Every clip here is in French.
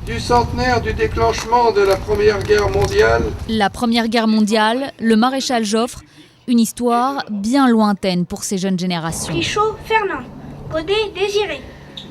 Du centenaire du déclenchement de la Première Guerre mondiale. La Première Guerre mondiale, le maréchal Joffre, une histoire bien lointaine pour ces jeunes générations. Richaud, Fernand. Godet, Désiré.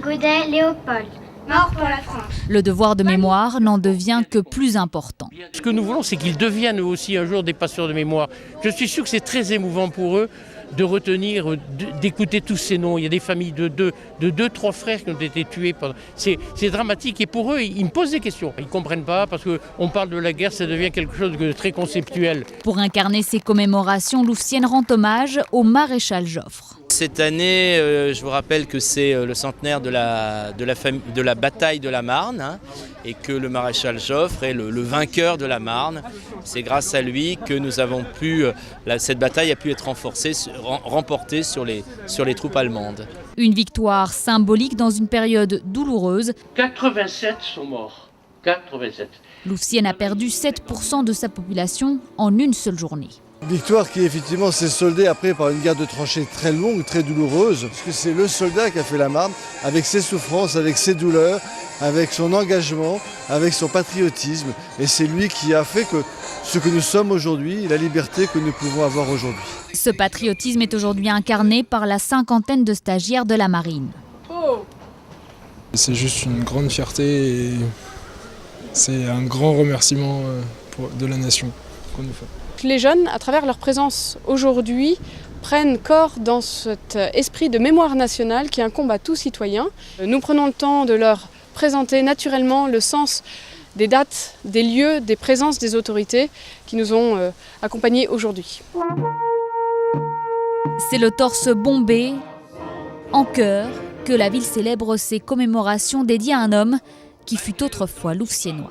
Godet, Léopold. Mort pour la France. Le devoir de mémoire n'en devient que plus important. Ce que nous voulons, c'est qu'ils deviennent eux aussi un jour des passeurs de mémoire. Je suis sûr que c'est très émouvant pour eux de retenir, d'écouter tous ces noms. Il y a des familles de deux, trois frères qui ont été tués. C'est dramatique et pour eux, ils me posent des questions. Ils ne comprennent pas parce qu'on parle de la guerre, ça devient quelque chose de très conceptuel. Pour incarner ces commémorations, Louvciennes rend hommage au maréchal Joffre. Cette année, je vous rappelle que c'est le centenaire de la bataille de la Marne, hein, et que le maréchal Joffre est le vainqueur de la Marne. C'est grâce à lui que nous avons cette bataille a pu être remportée sur les troupes allemandes. Une victoire symbolique dans une période douloureuse. 87 sont morts. 87. Louvciennes a perdu 7% de sa population en une seule journée. Victoire qui effectivement s'est soldée après par une guerre de tranchées très longue, très douloureuse, parce que c'est le soldat qui a fait la Marne, avec ses souffrances, avec ses douleurs, avec son engagement, avec son patriotisme. Et c'est lui qui a fait que ce que nous sommes aujourd'hui, la liberté que nous pouvons avoir aujourd'hui. Ce patriotisme est aujourd'hui incarné par la cinquantaine de stagiaires de la marine. C'est juste une grande fierté et c'est un grand remerciement de la nation qu'on nous fait. Les jeunes, à travers leur présence aujourd'hui, prennent corps dans cet esprit de mémoire nationale qui incombe à tout citoyen. Nous prenons le temps de leur présenter naturellement le sens des dates, des lieux, des présences des autorités qui nous ont accompagnés aujourd'hui. C'est le torse bombé, en chœur, que la ville célèbre ses commémorations dédiées à un homme qui fut autrefois Louvciennois.